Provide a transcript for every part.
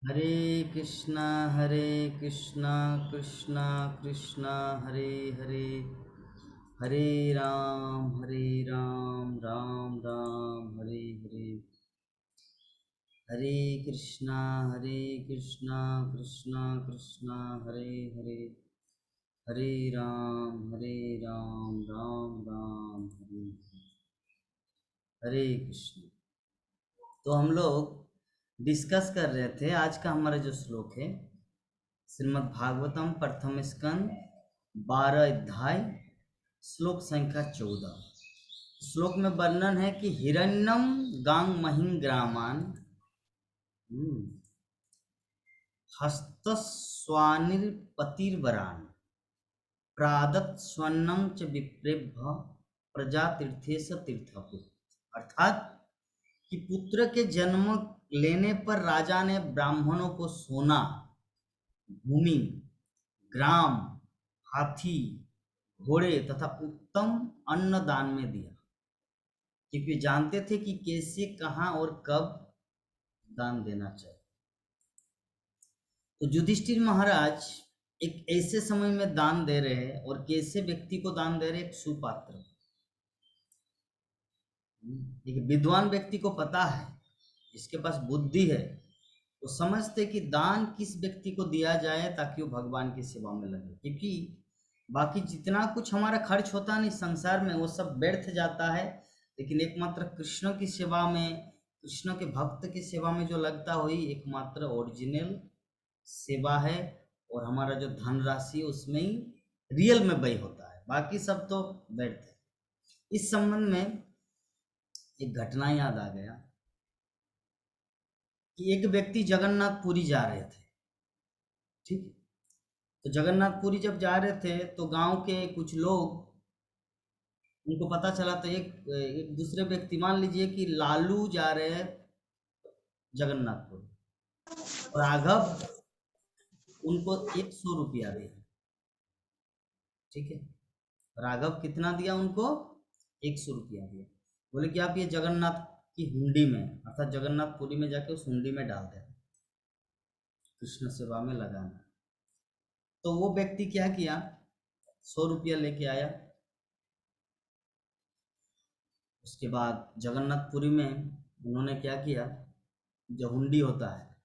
हरे कृष्णा कृष्णा कृष्णा हरे हरे, हरे राम राम राम हरे हरे। हरे कृष्णा कृष्णा कृष्णा हरे हरे, हरे राम राम राम हरे हरे। हरे कृष्ण। तो हम लोग डिस्कस कर रहे थे, आज का हमारा जो श्लोक है श्रीमद् भागवतम प्रथम स्कंद 12 अध्याय श्लोक संख्या 14। श्लोक में वर्णन है कि हिरण्यम गांग महिं ग्रामान हस्तस्वानिर्पतिर्वरान प्रादत् स्वर्णम च विप्रेभ्य प्रजातीर्थेश तीर्थपुर। अर्थात कि पुत्र के जन्म लेने पर राजा ने ब्राह्मणों को सोना, भूमि, ग्राम, हाथी, घोड़े तथा उत्तम अन्न दान में दिया, क्योंकि जानते थे कि कैसे, कहाँ और कब दान देना चाहिए। तो युधिष्ठिर महाराज एक ऐसे समय में दान दे रहे हैं, और कैसे व्यक्ति को दान दे रहे हैं? एक सुपात्र, एक विद्वान व्यक्ति को पता है, जिसके पास बुद्धि है, वो समझते कि दान किस व्यक्ति को दिया जाए ताकि वो भगवान की सेवा में लगे। क्योंकि बाकी जितना कुछ हमारा खर्च होता है नहीं संसार में, वो सब व्यर्थ जाता है, लेकिन एकमात्र कृष्ण की सेवा में, कृष्ण के भक्त की सेवा में जो लगता हुई एकमात्र ओरिजिनल सेवा है। और हमारा जो धनराशि उसमें ही रियल में व्यय होता है, बाकी सब तो व्यर्थ है। इस संबंध में एक घटना याद आ गया कि एक व्यक्ति जगन्नाथपुरी जा रहे थे, ठीक। तो जगन्नाथपुरी जब जा रहे थे तो गांव के कुछ लोग, उनको पता चला, तो एक एक दूसरे व्यक्ति, मान लीजिए कि लालू जा रहे हैं जगन्नाथपुरी, और राघव उनको 100 रुपया दिया, ठीक है। राघव कितना दिया उनको? 100 रुपया दिया। बोले कि आप ये जगन्नाथ की हुंडी में, अर्थात जगन्नाथपुरी में जाके उस हुंडी में डाल देना, कृष्ण सेवा में लगाना। तो वो व्यक्ति क्या किया, 100 रुपया लेके आया। उसके बाद जगन्नाथपुरी में उन्होंने क्या किया, जो हुंडी होता है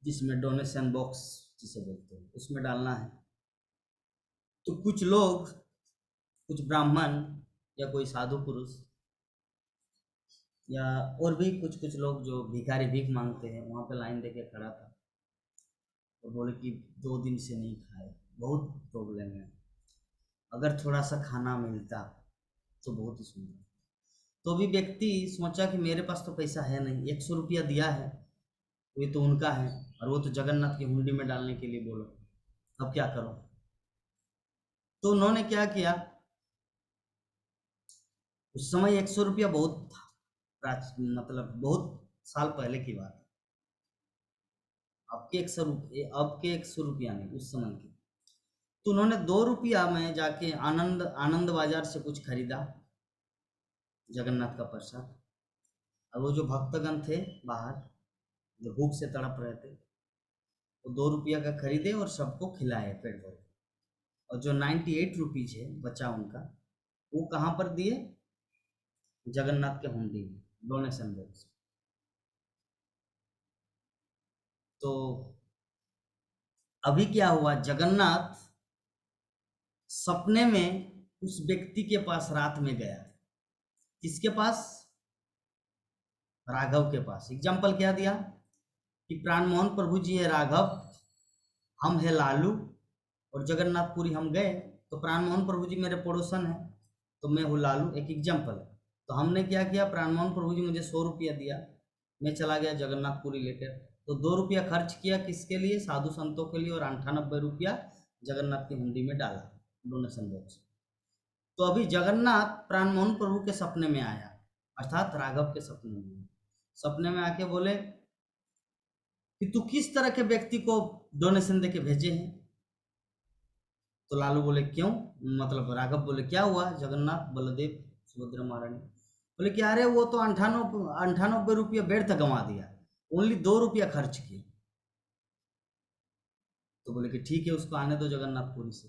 जिसमें डोनेशन बॉक्स जिसे बोलते हैं, उसमें डालना है। तो कुछ लोग, कुछ ब्राह्मण या कोई साधु पुरुष या और भी कुछ कुछ लोग जो भिखारी भीख मांगते हैं, वहाँ पे लाइन देके खड़ा था और बोले कि 2 दिन से नहीं खाए, बहुत प्रॉब्लम है, अगर थोड़ा सा खाना मिलता तो बहुत ही सुंदर। तो भी व्यक्ति सोचा कि मेरे पास तो पैसा है नहीं, 100 रुपया दिया है, ये तो उनका है, और वो तो जगन्नाथ की हुंडी में डालने के लिए बोलो, अब क्या करो? तो उन्होंने क्या किया, उस समय 100 रुपया बहुत था, मतलब बहुत साल पहले की बात है। अब के 100 रुपया नहीं, उस समय की। तो उन्होंने 2 रुपया में जाके आनंद आनंद बाजार से कुछ खरीदा, जगन्नाथ का प्रसाद। और वो जो भक्तगण थे बाहर, जो भूख से तड़प रहे थे, वो 2 रुपया का खरीदे और सबको खिलाए पेट भर। और जो 98 रुपीज है बचा उनका, वो कहाँ पर दिए? जगन्नाथ के हुंडी में, डोनेशन बॉक्स। तो अभी क्या हुआ, जगन्नाथ सपने में उस व्यक्ति के पास रात में गया। किसके पास? राघव के पास। एग्जाम्पल क्या दिया कि प्राणमोहन प्रभु जी है राघव, हम है लालू, और जगन्नाथपुरी हम गए, तो प्राणमोहन प्रभु जी मेरे पड़ोसन हैं, तो मैं हूँ लालू, एक एग्जाम्पल है। तो हमने क्या किया, प्राणमोहन प्रभु जी मुझे 100 रुपया दिया, मैं चला गया जगन्नाथपुरी लेकर, तो 2 रुपया खर्च किया किसके लिए? साधु संतों के लिए, और 98 रुपया जगन्नाथ की हुंडी में डाला, डोनेशन बॉक्स। तो अभी जगन्नाथ प्राणमोहन प्रभु के सपने में आया, अर्थात राघव के सपने में। सपने में आके बोले कि तू किस तरह के व्यक्ति को डोनेशन देके भेजे हैं? तो लालू बोले क्यों, मतलब राघव बोले क्या हुआ? जगन्नाथ बलदेव सुभद्रा महारानी बोले कि अरे वो तो 98 रुपया व्यर्थ गंवा दिया, ओनली 2 रुपया खर्च किए। तो बोले कि ठीक है, उसको आने दो जगन्नाथपुरी से।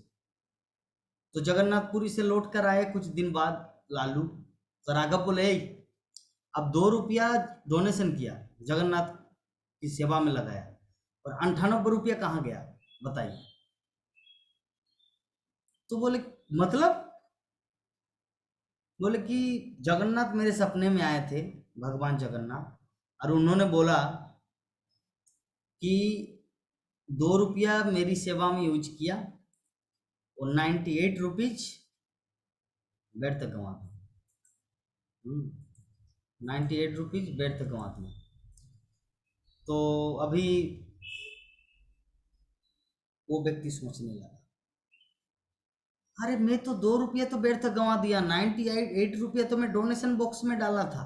तो जगन्नाथपुरी से लौट कर आए कुछ दिन बाद लालू। तो राघव बोले, "ए, अब 2 रुपया डोनेशन किया, जगन्नाथ की सेवा में लगाया, और 98 रुपया कहाँ गया बताइए?" तो बोले मतलब, बोले कि जगन्नाथ मेरे सपने में आए थे, भगवान जगन्नाथ, और उन्होंने बोला कि 2 रुपया मेरी सेवा में यूज किया और 98 रुपीज व्यर्थ गंवा दिए। 98 रुपीज व्यर्थ गंवा दिए। तो अभी वो व्यक्ति सोचने लगा, अरे मैं तो 2 रुपया तो व्यर्थ गंवा दिया, 98 रुपया तो मैं डोनेशन बॉक्स में डाला था,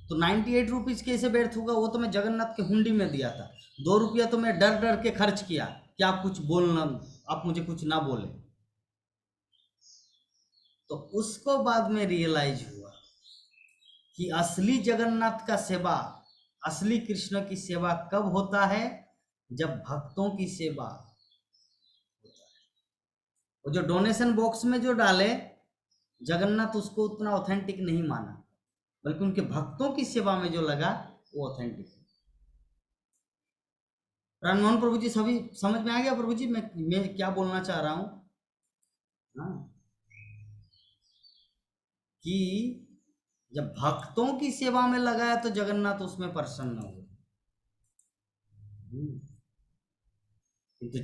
तो 98 रुपीज कैसे व्यर्थ होगा? वो तो मैं जगन्नाथ के हुंडी में दिया था। 2 रुपया तो मैं डर डर के खर्च किया कि आप कुछ बोलना, आप मुझे कुछ ना बोले। तो उसको बाद में रियलाइज हुआ कि असली जगन्नाथ का सेवा, असली कृष्ण की सेवा कब होता है? जब भक्तों की सेवा होता है। वो जो डोनेशन बॉक्स में जो डाले, जगन्नाथ उसको उतना ऑथेंटिक नहीं माना, बल्कि उनके भक्तों की सेवा में जो लगा वो ऑथेंटिक है। राममोहन प्रभु जी, सभी समझ में आ गया प्रभु जी मैं क्या बोलना चाह रहा हूँ? हाँ, कि जब भक्तों की सेवा में लगा है तो जगन्नाथ उसमें प्रसन्न हो। तो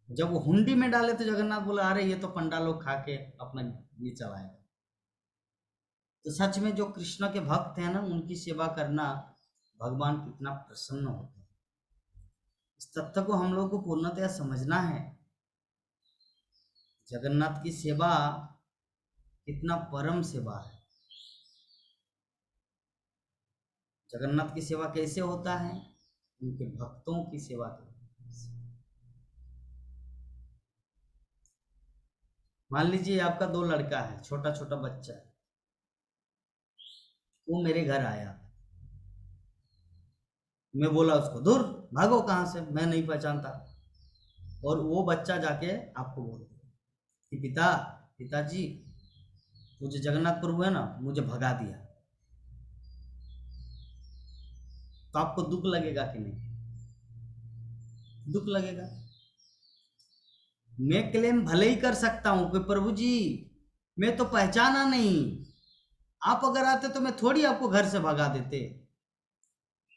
जब वो हुंडी में डाले तो जगन्नाथ बोला, अरे ये तो पंडा लोग खा के अपना ये चलाएगा। तो सच में जो कृष्ण के भक्त हैं ना, उनकी सेवा करना भगवान कितना प्रसन्न होता है, इस तथ्य को हम लोग को पूर्णतया समझना है। जगन्नाथ की सेवा कितना परम सेवा है। जगन्नाथ की सेवा कैसे होता है? उनके भक्तों की सेवा के। मान लीजिए आपका 2 लड़का है, छोटा छोटा बच्चा है, वो मेरे घर आया, मैं बोला उसको, दूर भागो, कहाँ से, मैं नहीं पहचानता। और वो बच्चा जाके आपको बोलता कि पिताजी, वो जो जगन्नाथ प्रभु है ना, मुझे भगा दिया। तो आपको दुख लगेगा कि नहीं? दुख लगेगा। मैं क्लेम भले ही कर सकता हूं कि प्रभु जी मैं तो पहचाना नहीं, आप अगर आते तो मैं थोड़ी आपको घर से भगा देते,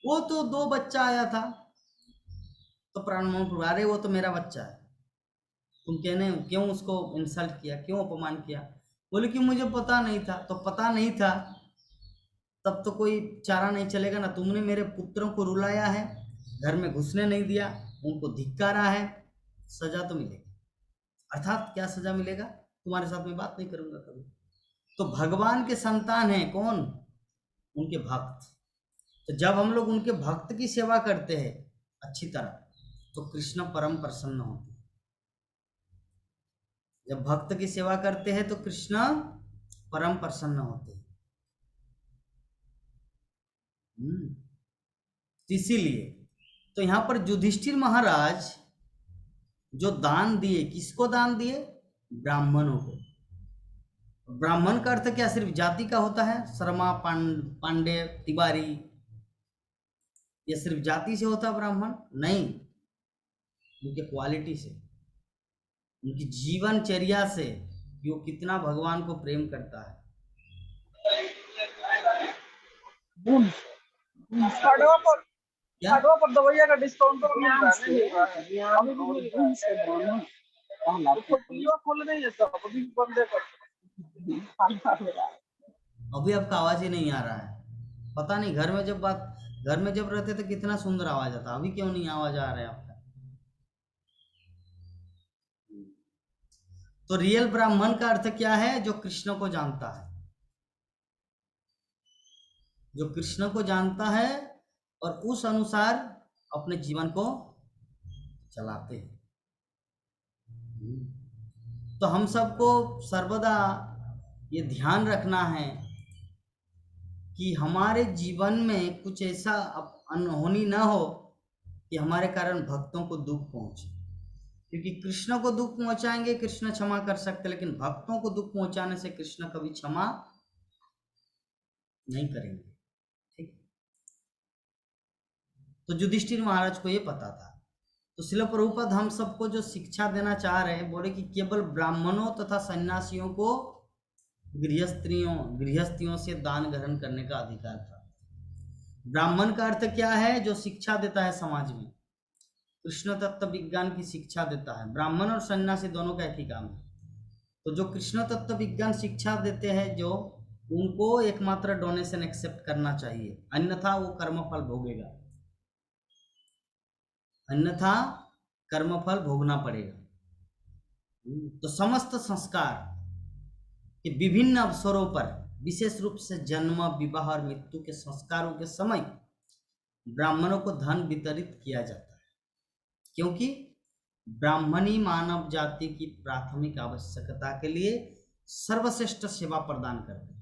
वो तो 2 बच्चा आया था। तो प्राणमोहन प्रभु, अरे वो तो मेरा बच्चा है, तुम कहने क्यों उसको इंसल्ट किया, क्यों अपमान किया? बोले कि मुझे पता नहीं था। तो पता नहीं था तब तो कोई चारा नहीं चलेगा ना, तुमने मेरे पुत्रों को रुलाया है, घर में घुसने नहीं दिया, उनको धिक्कारा है, सजा तो मिलेगी। अर्थात क्या सजा मिलेगा? तुम्हारे साथ में बात नहीं करूंगा कभी। तो भगवान के संतान हैं कौन? उनके भक्त। तो जब हम लोग उनके भक्त की सेवा करते हैं अच्छी तरह, तो कृष्ण परम प्रसन्न होते हैं। जब भक्त की सेवा करते हैं तो कृष्ण परम प्रसन्न होते हैं। इसीलिए तो यहाँ पर युधिष्ठिर महाराज जो दान दिए, किसको दान दिए? ब्राह्मणों को। ब्राह्मण का अर्थ क्या सिर्फ जाति का होता है? शर्मा, पांडे, तिवारी, ये सिर्फ जाति से होता है ब्राह्मण? नहीं, उनके क्वालिटी से, उनकी जीवनचर्या से, कि वो कितना भगवान को प्रेम करता है। क्या पर दवाइया का डिस्काउंट तो मिल रहा है। अभी भी मिल रहा है। तो खोल नहीं है सब, अभी बंद है कर। अभी आपका आवाज ही नहीं आ रहा है, पता नहीं। घर में जब रहते थे कितना सुंदर आवाज आता, अभी क्यों नहीं आवाज आ रहा है आपका? तो रियल ब्राह्मण का अर्थ क्या है? जो कृष्ण को जानता है, जो कृष्ण को जानता है और उस अनुसार अपने जीवन को चलाते हैं। तो हम सबको सर्वदा ये ध्यान रखना है कि हमारे जीवन में कुछ ऐसा अनहोनी ना हो कि हमारे कारण भक्तों को दुख पहुंचे, क्योंकि कृष्ण को दुख पहुंचाएंगे कृष्ण क्षमा कर सकते, लेकिन भक्तों को दुख पहुंचाने से कृष्ण कभी क्षमा नहीं करेंगे। ठीक। तो युधिष्ठिर महाराज को ये पता था। तो श्रील प्रभुपाद हम सबको जो शिक्षा देना चाह रहे हैं, बोले कि केवल ब्राह्मणों तथा सन्यासियों को गृहस्थियों से दान ग्रहण करने का अधिकार था। ब्राह्मण का अर्थ क्या है? जो शिक्षा देता है समाज में, कृष्ण तत्व विज्ञान की शिक्षा देता है। ब्राह्मण और सन्यासी दोनों का एक ही काम है। तो जो कृष्ण तत्व विज्ञान शिक्षा देते हैं, जो उनको एकमात्र डोनेशन एक्सेप्ट करना चाहिए, अन्यथा वो कर्मफल भोगेगा, अन्यथा कर्मफल भोगना पड़ेगा। तो समस्त संस्कार के विभिन्न अवसरों पर, विशेष रूप से जन्म, विवाह और मृत्यु के संस्कारों के समय ब्राह्मणों को धन वितरित किया जाता है, क्योंकि ब्राह्मणी मानव जाति की प्राथमिक आवश्यकता के लिए सर्वश्रेष्ठ सेवा प्रदान करते हैं।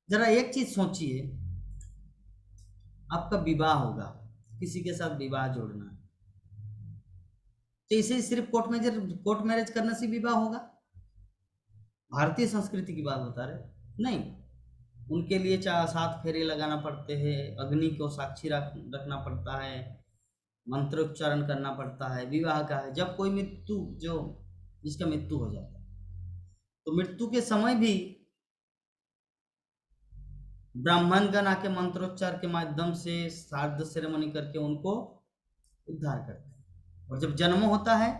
जरा एक चीज सोचिए, आपका विवाह होगा, किसी के साथ विवाह जोड़ना है, तो इसे सिर्फ कोर्ट मैरिज करने से विवाह होगा? भारतीय संस्कृति की बात बता रहे नहीं, उनके लिए 4-7 फेरे लगाना पड़ते हैं, अग्नि को साक्षी रखना पड़ता है, मंत्रोच्चारण करना पड़ता है। विवाह का है जब कोई जिसका मृत्यु हो जाता है, तो मृत्यु के समय भी ब्राह्मणगण आके मंत्रोच्चार के माध्यम से श्राद्ध सेरेमनी करके उनको उद्धार करते हैं। और जब जन्म होता है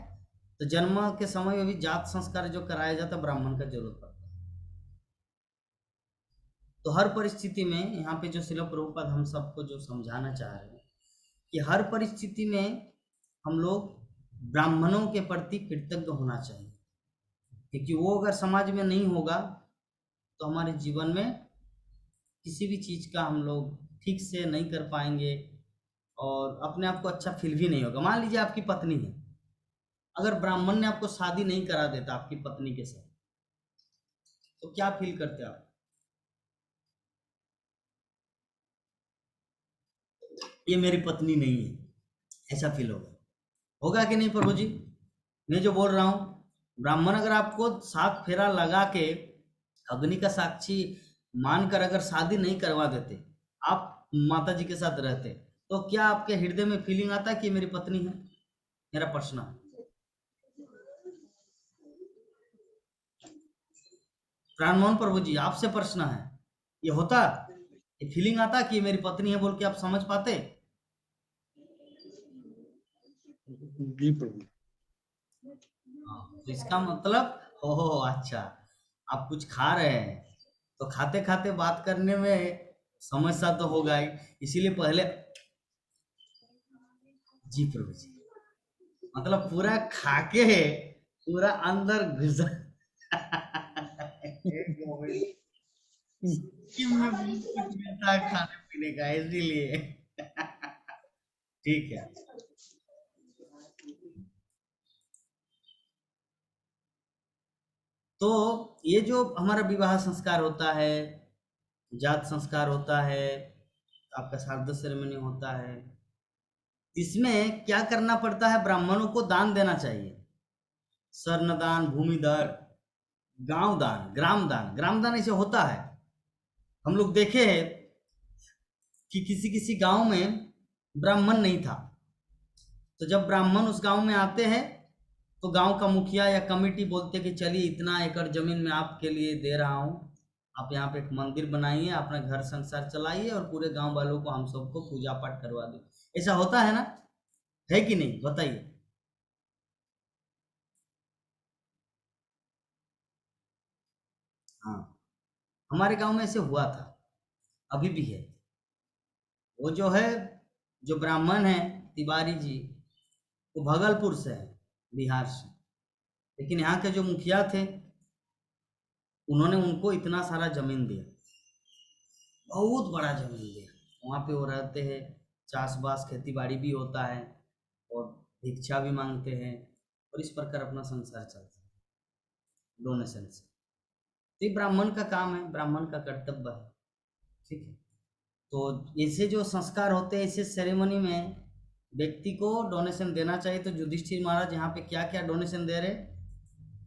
तो जन्म के समय में भी जात संस्कार जो कराया जाता है, ब्राह्मण का जरूरत पड़ता है। तो हर परिस्थिति में यहाँ पे जो श्रील प्रभुपाद हम सबको जो समझाना चाह रहे हैं कि हर परिस्थिति में हम लोग ब्राह्मणों के प्रति कृतज्ञ होना चाहिए, क्योंकि वो अगर समाज में नहीं होगा तो हमारे जीवन में किसी भी चीज का हम लोग ठीक से नहीं कर पाएंगे और अपने आप को अच्छा फील भी नहीं होगा। मान लीजिए आपकी पत्नी है, अगर ब्राह्मण ने आपको शादी नहीं करा देता आपकी पत्नी के साथ, तो क्या फील करते आप? ये मेरी पत्नी नहीं है, ऐसा फील होगा कि नहीं प्रभु जी? मैं जो बोल रहा हूँ, ब्राह्मण अगर आपको 7 फेरा लगा के अग्नि का साक्षी मानकर अगर शादी नहीं करवा देते, आप माता जी के साथ रहते, तो क्या आपके हृदय में फीलिंग आता कि मेरी पत्नी है? मेरा प्रश्न है। प्राणमोहन प्रभु जी, आपसे प्रश्न है, ये होता, ये फीलिंग आता कि मेरी पत्नी है बोल के आप समझ पाते? जी प्रभु। तो इसका मतलब, हो अच्छा, आप कुछ खा रहे हैं तो खाते खाते बात करने में समस्या तो होगा ही, इसीलिए पहले जी प्रभु जी, मतलब पूरा खाके पूरा अंदर घुसा कि मैं कुछ मिलता है खाने पीने का, इसीलिए ठीक है। तो ये जो हमारा विवाह संस्कार होता है, जात संस्कार होता है, आपका श्राद्ध सेरेमनी होता है, इसमें क्या करना पड़ता है? ब्राह्मणों को दान देना चाहिए। स्वर्ण दान, भूमि दान, गांव दान, ग्राम दान ऐसे होता है। हम लोग देखे हैं कि किसी किसी गांव में ब्राह्मण नहीं था, तो जब ब्राह्मण उस गांव में आते हैं तो गांव का मुखिया या कमेटी बोलते कि चलिए इतना एकड़ जमीन में आपके लिए दे रहा हूँ, आप यहाँ पे एक मंदिर बनाइए, अपना घर संसार चलाइए और पूरे गांव वालों को हम सबको पूजा पाठ करवा दो। ऐसा होता है ना, है कि नहीं बताइए? हाँ, हमारे गांव में ऐसे हुआ था, अभी भी है। वो जो है, जो ब्राह्मण है तिवारी जी, वो भगलपुर से है, बिहार से, लेकिन यहाँ के जो मुखिया थे उन्होंने उनको इतना सारा जमीन दिया, बहुत बड़ा जमीन दिया। वहाँ पे वो रहते हैं, चाषबास खेती बाड़ी भी होता है और भिक्षा भी मांगते हैं और इस प्रकार अपना संसार चलता है डोनेशन से। तो ये ब्राह्मण का काम है, ब्राह्मण का कर्तव्य है, ठीक है। तो ऐसे जो संस्कार होते हैं, ऐसे सेरेमनी में व्यक्ति को डोनेशन देना चाहिए। तो युधिष्ठिर महाराज यहाँ पे क्या क्या डोनेशन दे रहे,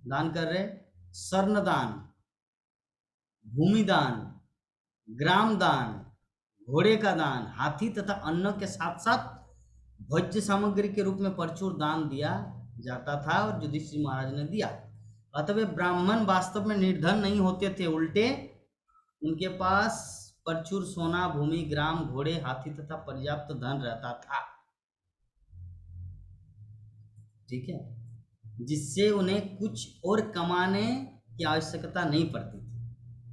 दान कर रहे? स्वर्ण दान, भूमि दान, ग्राम दान, घोड़े का दान, हाथी तथा अन्न के साथ साथ भोज्य सामग्री के रूप में प्रचुर दान दिया जाता था और युधिष्ठिर महाराज ने दिया। अतः ब्राह्मण वास्तव में निर्धन नहीं होते थे, उल्टे उनके पास प्रचुर सोना, भूमि, ग्राम, घोड़े, हाथी तथा पर्याप्त धन रहता था, ठीक है, जिससे उन्हें कुछ और कमाने की आवश्यकता नहीं पड़ती थी।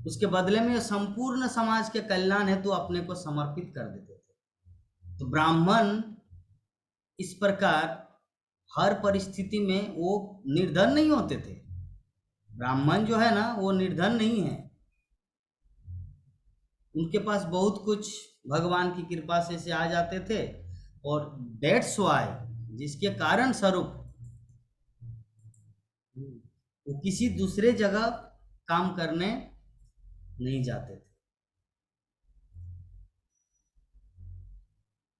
उसके बदले में संपूर्ण समाज के कल्याण हेतु तो अपने को समर्पित कर देते थे। तो ब्राह्मण इस प्रकार हर परिस्थिति में वो निर्धन नहीं होते थे। ब्राह्मण जो है ना, वो निर्धन नहीं है, उनके पास बहुत कुछ भगवान की कृपा से आ जाते थे। और दैट्स वाई, जिसके कारण स्वरूप वो किसी दूसरे जगह काम करने नहीं जाते थे।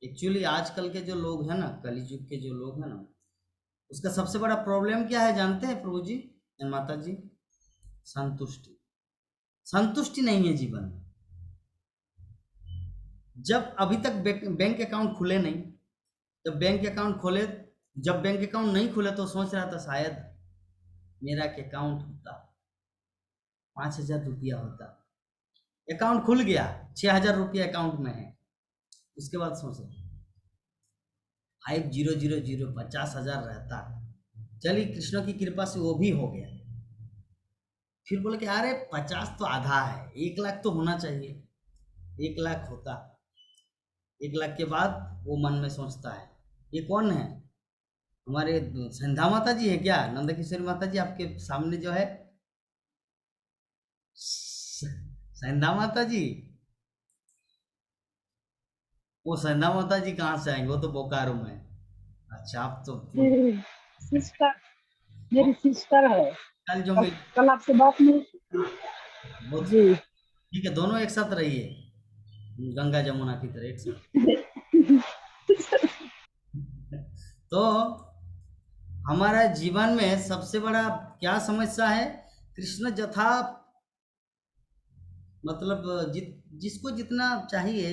एक्चुअली आजकल के जो लोग हैं ना, कलयुग के जो लोग हैं ना, उसका सबसे बड़ा प्रॉब्लम क्या है जानते हैं प्रभु जी एंड माता जी? संतुष्टि। संतुष्टि नहीं है जीवन में। जब अभी तक बैंक अकाउंट खुले नहीं, जब बैंक अकाउंट खोले, जब बैंक अकाउंट नहीं खुले तो सोच रहा था शायद मेरा अकाउंट होता, 5,000 रुपया होता। अकाउंट खुल गया, 6,000 रुपया अकाउंट में है। उसके बाद सोचे 5000 50,000 रहता, चलिए कृष्ण की कृपा से वो भी हो गया। फिर बोले कि अरे 50 तो आधा है, 1 लाख तो होना चाहिए। 1 लाख होता, 1 लाख के बाद वो मन में सोचता है ये कौन है, हमारे संध्या माता जी है क्या, नंद किशोरी माता जी आपके सामने जो है संध्या माता जी? वो संध्या माता जी कहाँ से आएंगे, वो तो बोकारो में। अच्छा, आप तो सिस्टर, मेरी सिस्टर है। कल जो कल मिल, कल आपसे बात नहीं बहुत जी। ठीक है, दोनों एक साथ रहिए, गंगा जमुना की तरह एक साथ। तो हमारा जीवन में सबसे बड़ा क्या समस्या है? कृष्ण जथा, मतलब जिसको जितना चाहिए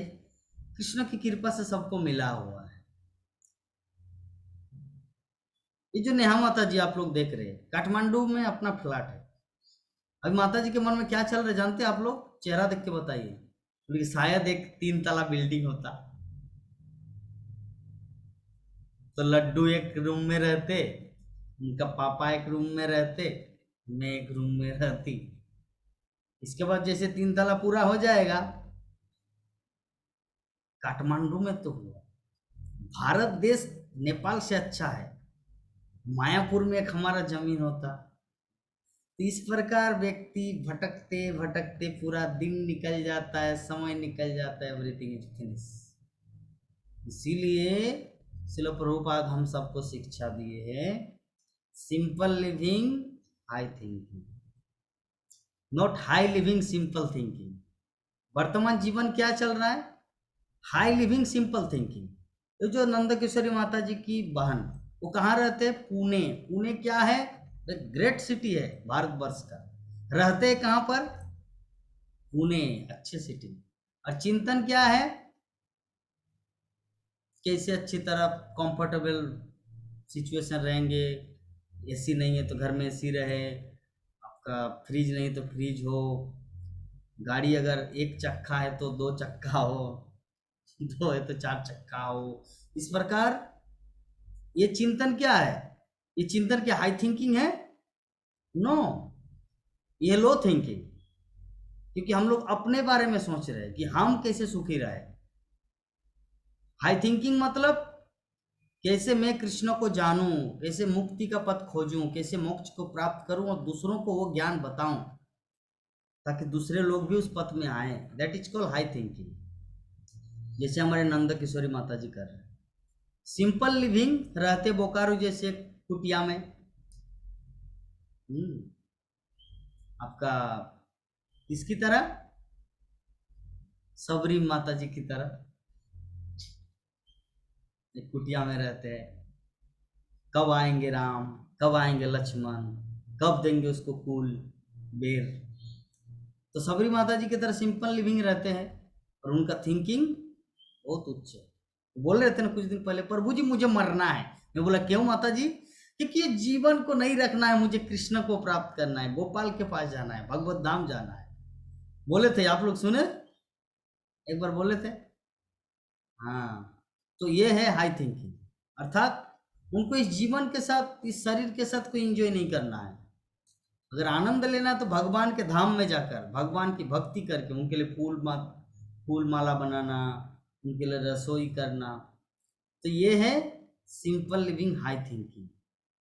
कृष्ण की कृपा से सबको मिला हुआ है। ये जो नेहा माता जी आप लोग देख रहे हैं, काठमांडू में अपना फ्लैट है। अभी माता जी के मन में क्या चल रहा है जानते हैं आप लोग? चेहरा देख के बताइए। बोले कि शायद एक 3 तला बिल्डिंग होता तो लड्डू एक रूम में रहते, उनका पापा एक रूम में रहते, मैं एक रूम में रहती। इसके बाद जैसे 3 तला पूरा हो जाएगा, काठमांडू में तो हुआ, भारत देश नेपाल से अच्छा है, मायापुर में एक हमारा जमीन होता। तो इस प्रकार व्यक्ति भटकते भटकते पूरा दिन निकल जाता है, समय निकल जाता है, एवरीथिंग इज फिनिश। इसीलिए श्रील प्रभुपाद हम सबको शिक्षा दिए हैं, simple living high thinking, not high living simple thinking. वर्तमान जीवन क्या चल रहा है? High living simple thinking. तो जो नंद किशोरी माता जी की बहन, वो कहाँ रहते हैं? पुणे। पुणे क्या है? ग्रेट सिटी है भारतवर्ष का। रहते कहाँ पर? पुणे, अच्छे सिटी। और चिंतन क्या है? कैसे अच्छी तरह कंफर्टेबल सिचुएशन रहेंगे, एसी नहीं है तो घर में एसी रहे, आपका फ्रिज नहीं तो फ्रिज हो, गाड़ी अगर एक चक्का है तो 2 चक्का हो, 2 है तो 4 चक्का हो। इस प्रकार ये चिंतन क्या है? ये चिंतन क्या हाई थिंकिंग है? नो, ये लो थिंकिंग। क्योंकि हम लोग अपने बारे में सोच रहे हैं कि हम कैसे सुखी रहे। हाई थिंकिंग मतलब कैसे मैं कृष्ण को जानूं, कैसे मुक्ति का पथ खोजूं, कैसे मोक्ष को प्राप्त करूं और दूसरों को वो ज्ञान बताऊं ताकि दूसरे लोग भी उस पथ में आए। That is called high thinking, जैसे हमारे नंद किशोरी माता जी कर रहे हैं। सिंपल लिविंग, रहते बोकारो जैसे कुटिया में, आपका इसकी तरह, सबरी माता जी की तरह एक कुटिया में रहते हैं। कब आएंगे राम, कब आएंगे लक्ष्मण, कब देंगे उसको कुल बेर। तो सबरी माता जी की तरह सिंपल लिविंग रहते हैं और उनका थिंकिंग बहुत उच्च है। बोल रहे थे ना कुछ दिन पहले, प्रभु जी मुझे मरना है। मैं बोला क्यों माता जी? क्योंकि ये जीवन को नहीं रखना है, मुझे कृष्ण को प्राप्त करना है, गोपाल के पास जाना है, भगवत धाम जाना है। बोले थे, आप लोग सुने? एक बार बोले थे। हाँ, तो ये है हाई थिंकिंग, अर्थात उनको इस जीवन के साथ, इस शरीर के साथ कोई एंजॉय नहीं करना है। अगर आनंद लेना है तो भगवान के धाम में जाकर भगवान की भक्ति करके उनके लिए फूल माला बनाना, उनके लिए रसोई करना। तो ये है सिंपल लिविंग, हाई थिंकिंग।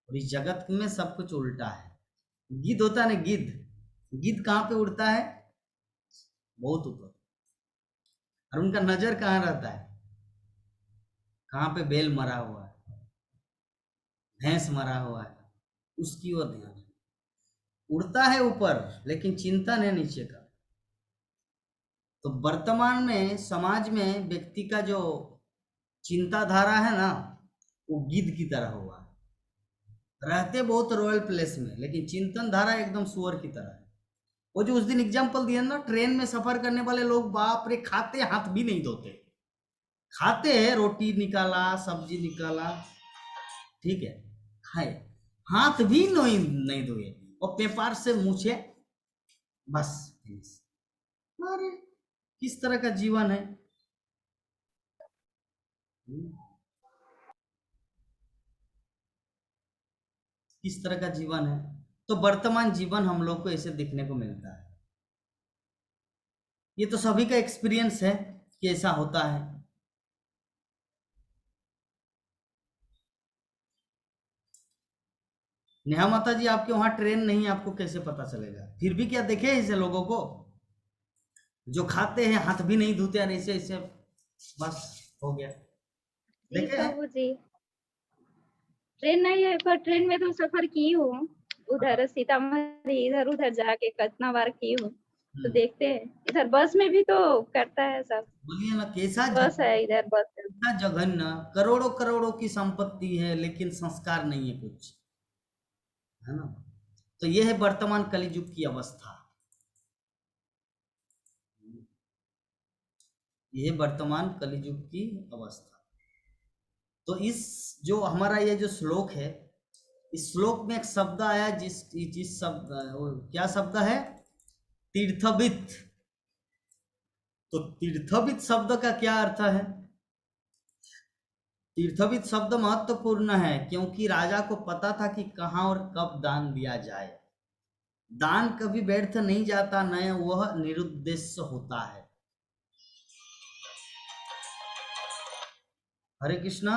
और इस जगत में सब कुछ उल्टा है। गिद्ध होता है ना, गिद्ध, गिद्ध कहाँ पे उड़ता है? बहुत ऊपर। और उनका नजर कहाँ रहता है? कहाँ पे बैल मरा हुआ है, भैंस मरा हुआ है, उसकी ओर ध्यान है। उड़ता है ऊपर लेकिन चिंतन है नीचे का। तो वर्तमान में समाज में व्यक्ति का जो चिंताधारा है ना, वो गिद्ध की तरह हुआ है। रहते बहुत रॉयल प्लेस में, लेकिन चिंतन धारा एकदम सुअर की तरह है। वो जो उस दिन एग्जाम्पल दिया ना, ट्रेन में सफर करने वाले लोग, बाप रे, खाते हाथ भी नहीं धोते। खाते हैं, रोटी निकाला, सब्जी निकाला, ठीक है, खाए, हाथ भी नहीं धोए और पेपर से मूछे, बस फिनिश। अरे किस तरह का जीवन है? किस तरह का जीवन है? तो वर्तमान जीवन हम लोग को ऐसे दिखने को मिलता है। ये तो सभी का एक्सपीरियंस है कि ऐसा होता है। नेहा माता जी, आपके वहां ट्रेन नहीं, आपको कैसे पता चलेगा? फिर भी क्या देखे ऐसे लोगों को जो खाते हैं, हाथ भी नहीं धोते हैं, ऐसे ऐसे बस हो गया, जी देखे हैं? प्रभु जी, ट्रेन नहीं है पर ट्रेन में तो सफर की हूँ। उधर सीतामढ़ी इधर उधर जाके कितना बार की हूँ, तो देखते हैं। इधर बस में भी तो करता है सब। बोलिए ना, कैसा बस है इधर, बस है। इतना जघन्य, करोड़ों करोड़ों की संपत्ति है लेकिन संस्कार नहीं है कुछ, है ना? तो ये है वर्तमान कलियुग की अवस्था। ये है वर्तमान कलियुग की अवस्था। तो इस जो हमारा ये जो श्लोक है, इस श्लोक में एक शब्द आया, जिस शब्द, क्या शब्द है? तीर्थवित। तो तीर्थवित शब्द का क्या अर्थ है? तीर्थविद शब्द महत्वपूर्ण है क्योंकि राजा को पता था कि कहाँ और कब दान दिया जाए। दान कभी व्यर्थ नहीं जाता, न वह निरुद्देश्य होता है। हरे कृष्णा।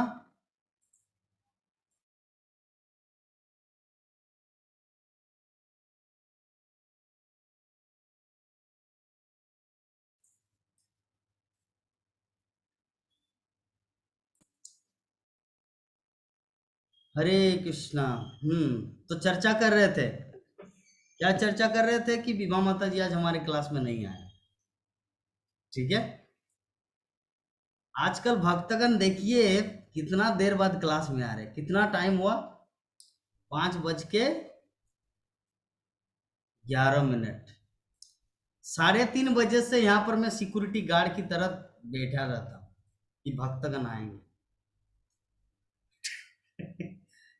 हरे कृष्णा। तो चर्चा कर रहे थे, क्या चर्चा कर रहे थे? कि विभा माता जी आज हमारे क्लास में नहीं आए। ठीक है, आजकल भक्तगण देखिए कितना देर बाद क्लास में आ रहे। कितना टाइम हुआ? 5:11। 3:30 से यहाँ पर मैं सिक्योरिटी गार्ड की तरह बैठा रहता हूँ कि भक्तगण आएंगे।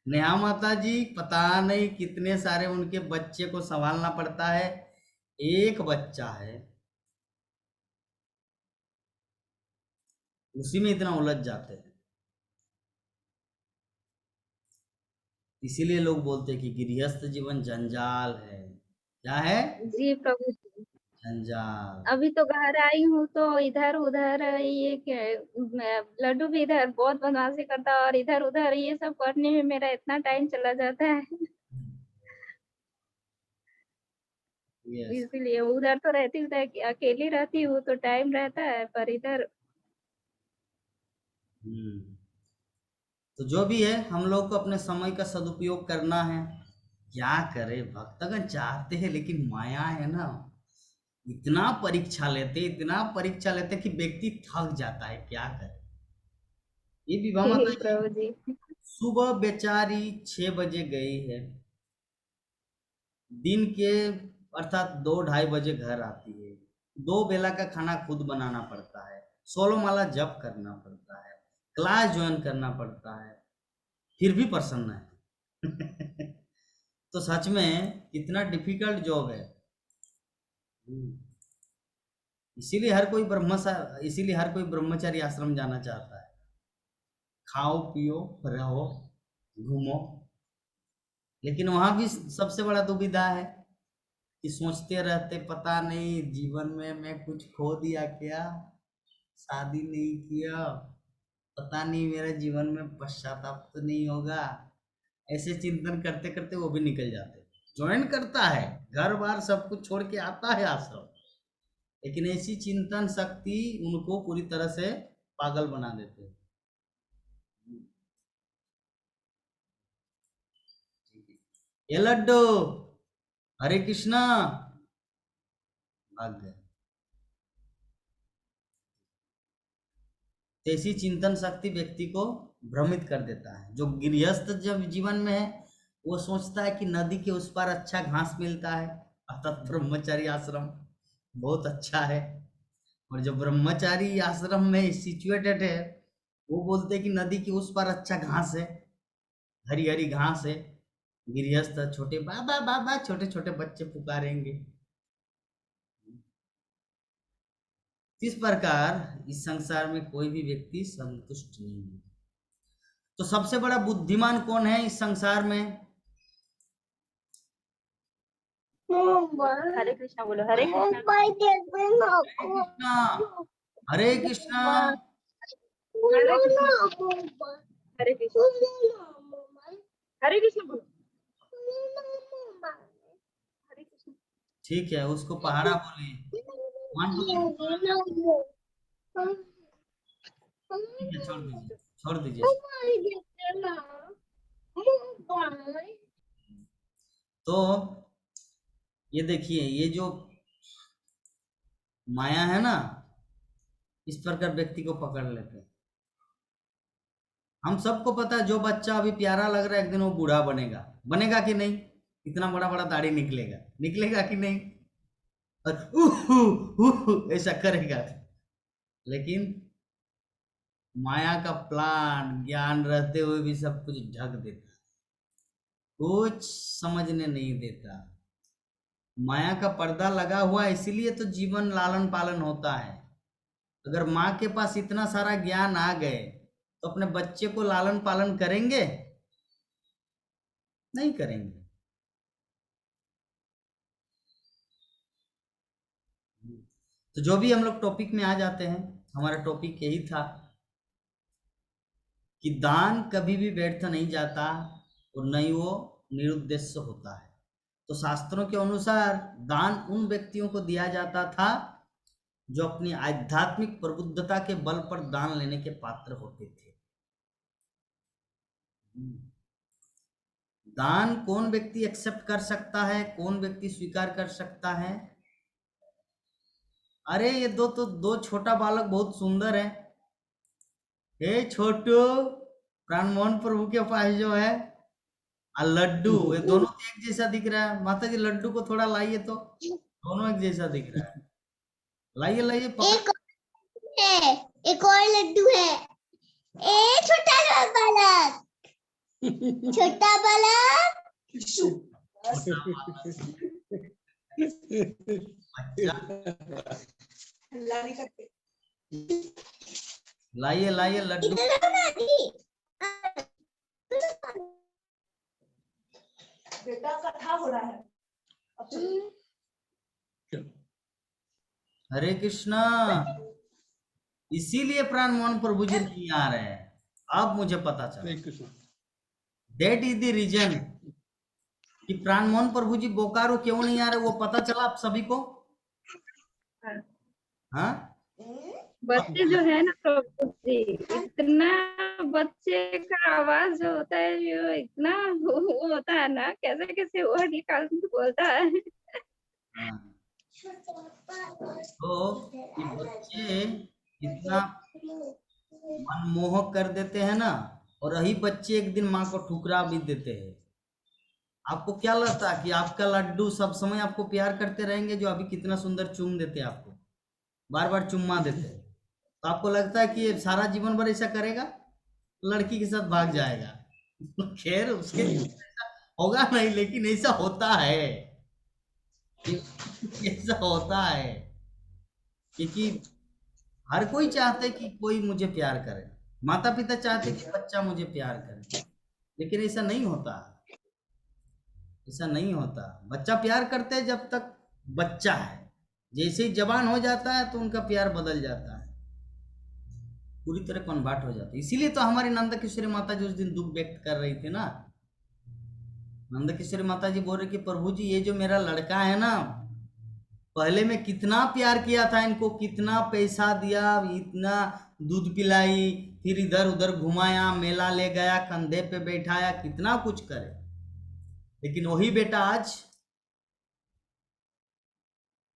नेहा माता जी पता नहीं कितने सारे उनके बच्चे को संभालना पड़ता है। एक बच्चा है, उसी में इतना उलझ जाते हैं। इसीलिए लोग बोलते हैं कि गृहस्थ जीवन जंजाल है। क्या है? जी प्रभु जी। जंजाल। अभी तो घर आई हूँ तो इधर उधर ये लड्डू भी इधर बहुत बदमाशी करता है और इधर उधर ये सब करने में मेरा इतना टाइम चला जाता है। यस। इसीलिए उधर तो रहती हूँ, अकेली रहती हूँ तो टाइम रहता है, पर इधर तो जो भी है, हम लोग को अपने समय का सदुपयोग करना है। क्या करे, भक्तगण चाहते हैं लेकिन माया है ना, इतना परीक्षा लेते कि व्यक्ति थक जाता है, क्या करे। ये विभा माता हे प्रभु जी। सुबह बेचारी 6 बजे गई है, दिन के अर्थात 2-2:30 बजे घर आती है, 2 बेला का खाना खुद बनाना पड़ता है, 16 माला जप करना पड़ता है, क्लास ज्वाइन करना पड़ता है, फिर भी प्रसन्न है। तो सच में कितना डिफिकल्ट जॉब है। इसीलिए हर कोई ब्रह्मचारी आश्रम जाना चाहता है। खाओ पियो रहो घूमो, लेकिन वहां भी सबसे बड़ा दुविधा है कि सोचते रहते पता नहीं जीवन में मैं कुछ खो दिया क्या, शादी नहीं किया, पता नहीं मेरे जीवन में पश्चाताप तो नहीं होगा। ऐसे चिंतन करते करते वो भी निकल जाते। ज्वाइन करता है, घर बार सब कुछ छोड़ के आता है आश्रम, लेकिन ऐसी चिंतन शक्ति उनको पूरी तरह से पागल बना देते हैं। ये लड्डू हरे कृष्णा भाग गए। ऐसी चिंतन शक्ति व्यक्ति को भ्रमित कर देता है। जो गृहस्थ जब जीवन में है वो सोचता है कि नदी के उस पार अच्छा घास मिलता है, अर्थात ब्रह्मचारी आश्रम बहुत अच्छा है। और जो ब्रह्मचारी आश्रम में सिचुएटेड है वो बोलते हैं कि नदी के उस पार अच्छा घास है, हरी हरी घास है। गृहस्थ छोटे बाबा बाबा छोटे छोटे बच्चे पुकारेंगे। इस प्रकार इस संसार में कोई भी व्यक्ति संतुष्ट नहीं है। तो सबसे बड़ा बुद्धिमान कौन है इस संसार में? हरे कृष्णा बोलो, हरे कृष्णा। कृष्णा हरे कृष्णा हरे कृष्णा, हरे कृष्णा, हरे कृष्णा बोलो, हरे कृष्णा। ठीक है, उसको पहाड़ा बोलिए। 1 2 3 ठीक है, छोड़ दीजिए। तो ये देखिए, ये जो माया है ना, इस प्रकार व्यक्ति को पकड़ लेते हैं। हम सबको पता है जो बच्चा अभी प्यारा लग रहा है एक दिन वो बूढ़ा बनेगा कि नहीं? इतना बड़ा बड़ा दाढ़ी निकलेगा कि नहीं? और ऐसा करेगा। लेकिन माया का प्लान ज्ञान रहते हुए भी सब कुछ ढक देता, कुछ समझने नहीं देता। माया का पर्दा लगा हुआ है, इसीलिए तो जीवन लालन पालन होता है। अगर माँ के पास इतना सारा ज्ञान आ गए तो अपने बच्चे को लालन पालन करेंगे? नहीं करेंगे। तो जो भी हम लोग टॉपिक में आ जाते हैं, हमारा टॉपिक यही था कि दान कभी भी व्यर्थ नहीं जाता और न ही वो निरुद्देश्य होता है। तो शास्त्रों के अनुसार दान उन व्यक्तियों को दिया जाता था जो अपनी आध्यात्मिक प्रबुद्धता के बल पर दान लेने के पात्र होते थे। दान कौन व्यक्ति एक्सेप्ट कर सकता है, कौन व्यक्ति स्वीकार कर सकता है? अरे ये दो छोटा बालक बहुत सुंदर है। हे छोटू, प्राणमोहन प्रभु के पास जो है लड्डू, ये दोनों तो एक जैसा दिख रहा है। माता जी लड्डू को थोड़ा लाइए तो, दोनों एक जैसा दिख रहा है। लाइए एक है, एक और लड्डू है। ए छोटा बालक, छोटा बालक। लाइए लड्डू। बेटा कथा हो रहा है। हरे कृष्णा। इसीलिए प्राणमोहन प्रभु जी नहीं आ रहे हैं, अब मुझे पता चला। दैट इज द रीजन कि प्राणमोहन प्रभु जी बोकारो क्यों नहीं आ रहे, वो पता चला आप सभी को? हाँ, बच्चे जो है ना प्रभु जी, इतना बच्चे का आवाज जो होता है, जो इतना वो होता है ना, कैसे कैसे वर्ड निकाल के बोलता है। हाँ। तो ये बच्चे इतना मनमोहक कर देते हैं ना, और यही बच्चे एक दिन माँ को ठुकरा भी देते हैं। आपको क्या लगता है कि आपका लड्डू सब समय आपको प्यार करते रहेंगे? जो अभी कितना सुंदर चूम देते हैं आपको, बार बार चुम्मा देते हैं, तो आपको लगता है कि ये सारा जीवन भर ऐसा करेगा? लड़की के साथ भाग जाएगा। खैर उसके ऐसा होगा नहीं, लेकिन ऐसा होता है, ऐसा होता है, क्योंकि हर कोई चाहता है कि कोई मुझे प्यार करे, माता पिता चाहते कि बच्चा मुझे प्यार करे, लेकिन ऐसा नहीं होता, ऐसा नहीं होता। बच्चा प्यार करते है जब तक बच्चा है, जैसे ही जवान हो जाता है तो उनका प्यार बदल जाता है, पूरी तरह कन्वर्ट हो जाता है। इसीलिए तो हमारी नंद किशोरी माता जी उस दिन दुख व्यक्त कर रही थी ना। नंद किशोरी माता जी बोल रहे कि प्रभु जी, ये जो मेरा लड़का है ना, पहले मैं कितना प्यार किया था इनको, कितना पैसा दिया, इतना दूध पिलाई, फिर इधर उधर घुमाया, मेला ले गया, कंधे पे बैठाया, कितना कुछ करे, लेकिन वही बेटा आज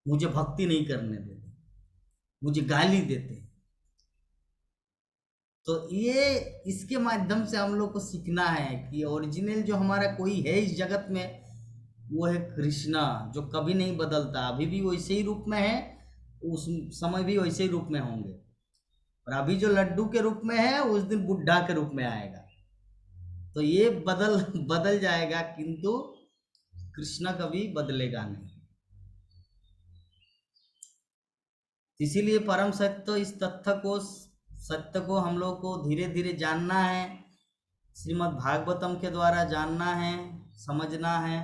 मुझे भक्ति नहीं करने देते, मुझे गाली देते। तो ये इसके माध्यम से हम लोग को सीखना है कि ओरिजिनल जो हमारा कोई है इस जगत में, वो है कृष्णा, जो कभी नहीं बदलता, अभी भी वैसे ही रूप में है, उस समय भी वैसे ही रूप में होंगे, और अभी जो लड्डू के रूप में है उस दिन बुढ़ा के रूप में आएगा। तो ये बदल जाएगा, किंतु कृष्णा कभी बदलेगा नहीं। इसीलिए परम सत्य, इस सत्य को हम लोग को धीरे धीरे जानना है, श्रीमद् भागवतम के द्वारा जानना है, समझना है।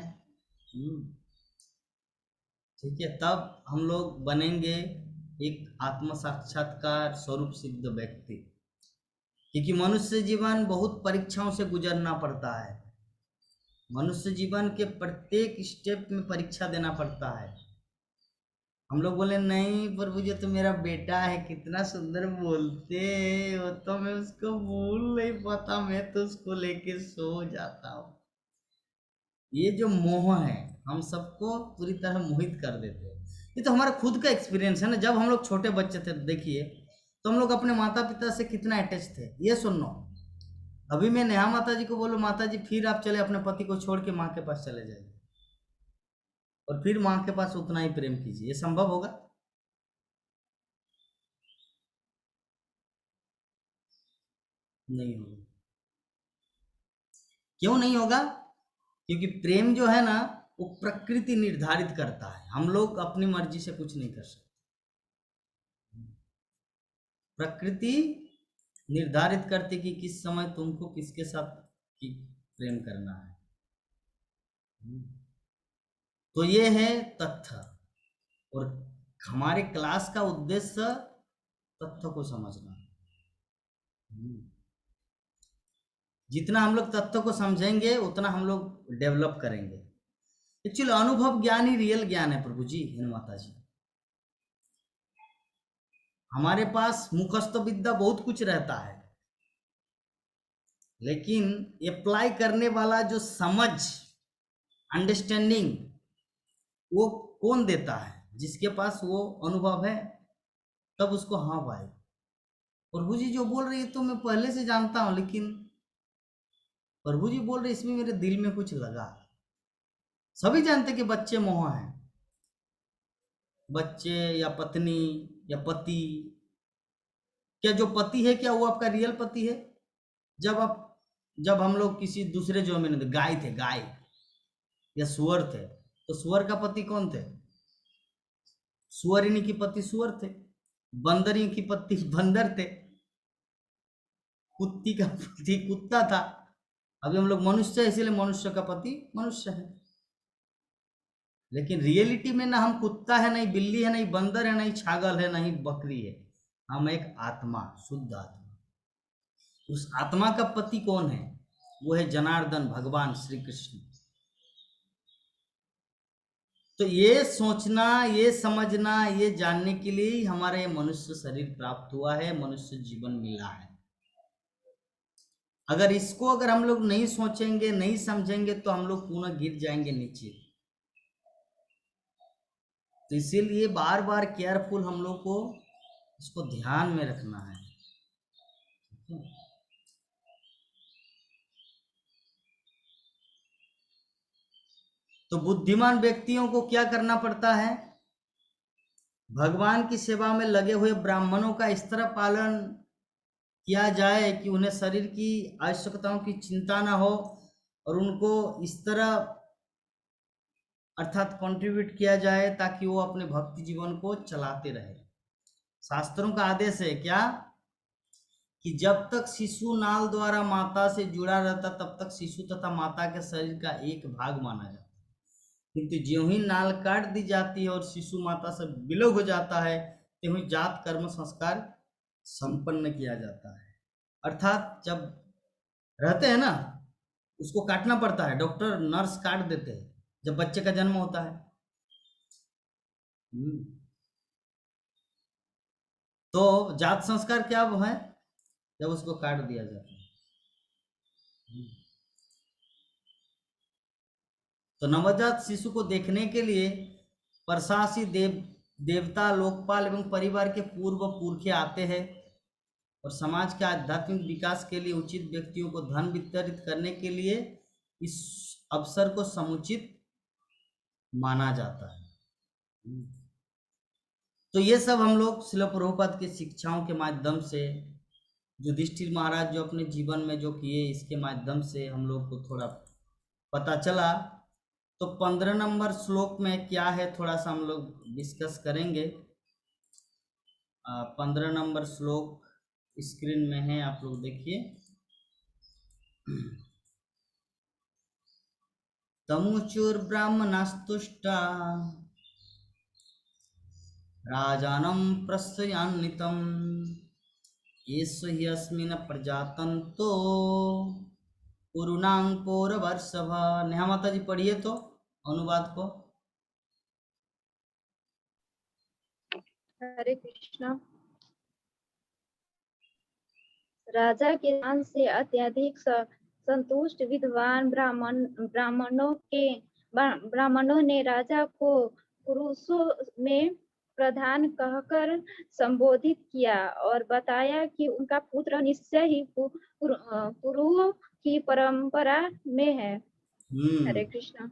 ठीक है, तब हम लोग बनेंगे एक आत्म साक्षात्कार स्वरूप सिद्ध व्यक्ति। क्योंकि मनुष्य जीवन बहुत परीक्षाओं से गुजरना पड़ता है, मनुष्य जीवन के प्रत्येक स्टेप में परीक्षा देना पड़ता है। हम लोग बोले नहीं प्रभु जी तो मेरा बेटा है, कितना सुंदर बोलते, वो तो मैं उसको भूल नहीं पाता, मैं तो उसको लेके सो जाता हूँ। ये जो मोह है हम सबको पूरी तरह मोहित कर देते हैं। ये तो हमारा खुद का एक्सपीरियंस है ना। जब हम लोग छोटे बच्चे थे, देखिए तो हम लोग अपने माता पिता से कितना अटैच थे, ये सुनो। अभी मैं नेहा माता जी को बोलूँ, माता जी फिर आप चले अपने पति को छोड़ के माँ के पास चले जाइए, और फिर माँ के पास उतना ही प्रेम कीजिए, ये संभव होगा? नहीं होगा। क्यों नहीं होगा? क्योंकि प्रेम जो है ना, वो प्रकृति निर्धारित करता है, हम लोग अपनी मर्जी से कुछ नहीं कर सकते। प्रकृति निर्धारित करती कि किस समय तुमको किसके साथ प्रेम करना है। तो ये है तथ्य, और हमारे क्लास का उद्देश्य तथ्य को समझना। जितना हम लोग तथ्य को समझेंगे उतना हम लोग डेवलप करेंगे। एक्चुअली अनुभव ज्ञान ही रियल ज्ञान है प्रभु जी, है माता जी। हमारे पास मुखस्थ विद्या बहुत कुछ रहता है, लेकिन अप्लाई करने वाला जो समझ, अंडरस्टैंडिंग, वो कौन देता है? जिसके पास वो अनुभव है, तब उसको हाँ भाई प्रभु जी जो बोल रही है तो मैं पहले से जानता हूं, लेकिन प्रभु जी बोल रहे इसमें मेरे दिल में कुछ लगा। सभी जानते कि बच्चे मोह हैं, बच्चे या पत्नी या पति। क्या जो पति है, क्या वो आपका रियल पति है? जब हम लोग किसी दूसरे जो में गाय थे, गाय या सुअर थे, तो सुअर का पति कौन थे? सुअरिनी की पति सुअर थे, बंदरी की पति बंदर थे, कुत्ती का पति कुत्ता था। अभी हम लोग मनुष्य है, इसीलिए मनुष्य का पति मनुष्य है। लेकिन रियलिटी में ना हम कुत्ता है, नहीं बिल्ली है, नहीं बंदर है, नहीं छागल है, नहीं बकरी है। हम एक आत्मा, शुद्ध आत्मा। उस आत्मा का पति कौन है? वो है जनार्दन, भगवान श्री कृष्ण। तो ये सोचना, ये समझना, ये जानने के लिए हमारा ये मनुष्य शरीर प्राप्त हुआ है, मनुष्य जीवन मिला है। अगर हम लोग नहीं सोचेंगे, नहीं समझेंगे, तो हम लोग पुनः गिर जाएंगे नीचे। तो इसीलिए बार बार केयरफुल हम लोग को इसको ध्यान में रखना है। तो बुद्धिमान व्यक्तियों को क्या करना पड़ता है? भगवान की सेवा में लगे हुए ब्राह्मणों का इस तरह पालन किया जाए कि उन्हें शरीर की आवश्यकताओं की चिंता ना हो, और उनको इस तरह अर्थात कंट्रीब्यूट किया जाए ताकि वो अपने भक्ति जीवन को चलाते रहे। शास्त्रों का आदेश है क्या कि जब तक शिशु नाल द्वारा माता से जुड़ा रहता तब तक शिशु तथा माता के शरीर का एक भाग माना जाता है, किंतु ज्यों ही नाल काट दी जाती है और शिशु माता से विलग हो जाता है, त्यों ही जात कर्म संस्कार संपन्न किया जाता है। अर्थात जब रहते हैं ना, उसको काटना पड़ता है, डॉक्टर नर्स काट देते हैं जब बच्चे का जन्म होता है। तो जात संस्कार क्या वो है? जब उसको काट दिया जाता है। तो नवजात शिशु को देखने के लिए प्रशासी देवता, लोकपाल एवं परिवार के पूर्व पुरखे आते हैं, और समाज के आध्यात्मिक विकास के लिए उचित व्यक्तियों को धन वितरित करने के लिए इस अवसर को समुचित माना जाता है। तो ये सब हम लोग श्रील प्रभुपाद की शिक्षाओं के माध्यम से, युधिष्ठिर महाराज जो अपने जीवन में जो किए, इसके माध्यम से हम लोग को थोड़ा पता चला। तो 15 नंबर श्लोक में क्या है थोड़ा सा हम लोग डिस्कस करेंगे। 15 नंबर श्लोक स्क्रीन में है, आप लोग देखिए। तमुचुर्ब्राह्मणास्तुष्टा राजानं प्रश्रयान्वितं येषु हि अस्मिन् प्रजातन्तो कुरुणां पौरवर्षभ। नेहा माता जी पढ़िए तो अनुवाद को। हरे कृष्णा। राजा के दान से अत्यधिक संतुष्ट विद्वान ब्राह्मणों ने राजा को पुरुषों में प्रधान कहकर संबोधित किया और बताया कि उनका पुत्र निश्चय ही पुरुषों की परंपरा में है। हरे कृष्णा।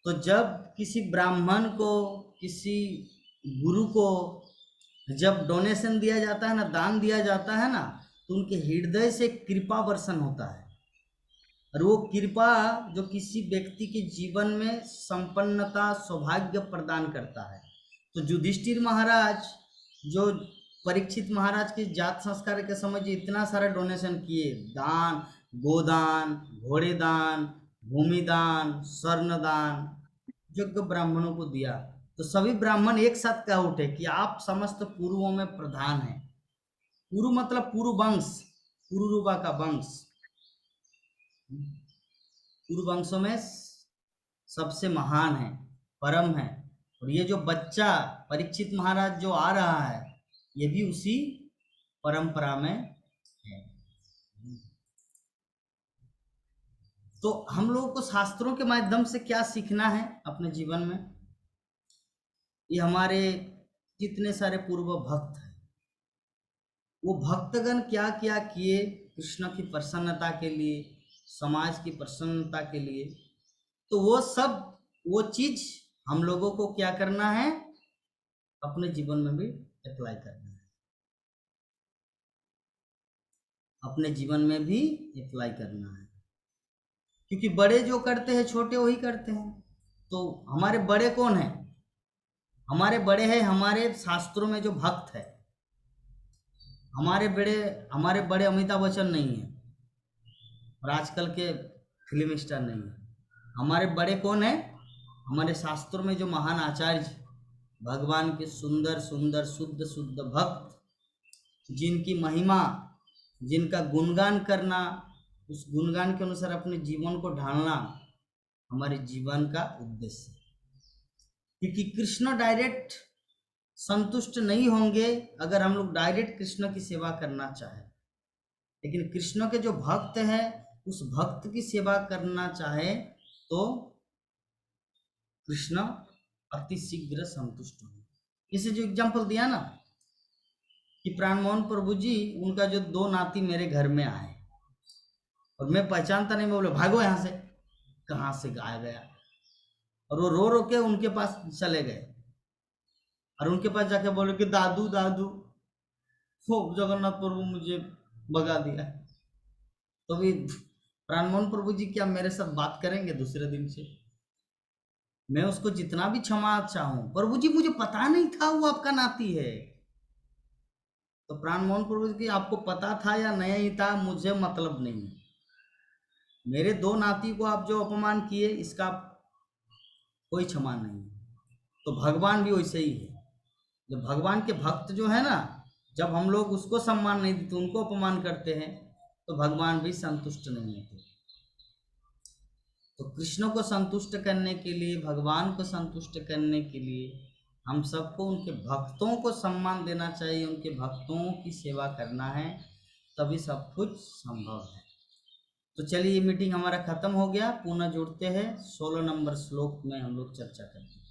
तो जब किसी ब्राह्मण को, किसी गुरु को जब डोनेशन दिया जाता है ना, दान दिया जाता है ना, तो उनके हृदय से कृपा वर्षण होता है, और वो कृपा जो किसी व्यक्ति के जीवन में संपन्नता, सौभाग्य प्रदान करता है। तो युधिष्ठिर महाराज जो परीक्षित महाराज के जात संस्कार के समय जो इतना सारा डोनेशन किए, दान, गोदान, घोड़े दान, भूमि दान, स्वर्ण दान, योग्य ब्राह्मणों को दिया, तो सभी ब्राह्मण एक साथ कह उठे कि आप समस्त पूर्वों में प्रधान हैं। पुरु मतलब पुरु वंश, पुरुरुवा का वंश, पुरु वंशों में सबसे महान है, परम है। और ये जो बच्चा परीक्षित महाराज जो आ रहा है, ये भी उसी परंपरा में है। तो हम लोगों को शास्त्रों के माध्यम से क्या सीखना है अपने जीवन में? ये हमारे जितने सारे पूर्व भक्त हैं, वो भक्तगण क्या क्या किए कृष्ण की प्रसन्नता के लिए, समाज की प्रसन्नता के लिए, तो वो सब, वो चीज हम लोगों को क्या करना है? अपने जीवन में भी अप्लाई करना है, अपने जीवन में भी अप्लाई करना है। क्योंकि बड़े जो करते हैं छोटे वही करते हैं। तो हमारे बड़े कौन है? हमारे बड़े हैं हमारे शास्त्रों में जो भक्त है। हमारे बड़े अमिताभ बच्चन नहीं है और आजकल के फिल्म स्टार नहीं है। हमारे बड़े कौन है? हमारे शास्त्रों में जो महान आचार्य, भगवान के सुंदर सुंदर शुद्ध शुद्ध भक्त, जिनकी महिमा, जिनका गुणगान करना, उस गुणगान के अनुसार अपने जीवन को ढालना हमारे जीवन का उद्देश्य है। क्योंकि कृष्ण डायरेक्ट संतुष्ट नहीं होंगे अगर हम लोग डायरेक्ट कृष्ण की सेवा करना चाहें, लेकिन कृष्ण के जो भक्त हैं उस भक्त की सेवा करना चाहे तो कृष्ण अति शीघ्र संतुष्ट हो। इसे जो एग्जाम्पल दिया ना कि प्राण मोहन प्रभु जी, उनका जो 2 नाती मेरे घर में आए और मैं पहचानता नहीं, मैं बोले भागो यहाँ से, कहाँ से आ गया, और वो रो रो के उनके पास चले गए और उनके पास जाके बोले कि दादू दादू, वो जगन्नाथ प्रभु मुझे भगा दिया। तो भी प्राण मोहन प्रभु जी क्या मेरे साथ बात करेंगे दूसरे दिन से? मैं उसको जितना भी क्षमा चाहूं, प्रभु जी मुझे पता नहीं था वो आपका नाती है। तो प्राण मोहन प्रभु जी आपको पता था या नहीं था, मुझे मतलब नहीं। मेरे 2 नाती को आप जो अपमान किए, इसका कोई क्षमा नहीं। तो भगवान भी वैसे ही है। जब भगवान के भक्त जो है ना, जब हम लोग उसको सम्मान नहीं देते, उनको अपमान करते हैं, तो भगवान भी संतुष्ट नहीं होते। तो कृष्ण को संतुष्ट करने के लिए, भगवान को संतुष्ट करने के लिए हम सबको उनके भक्तों को सम्मान देना चाहिए, उनके भक्तों की सेवा करना है, तभी सब कुछ संभव है। तो चलिए, ये मीटिंग हमारा खत्म हो गया। पुनः जुड़ते हैं 16 नंबर श्लोक में, हम लोग चर्चा करते हैं।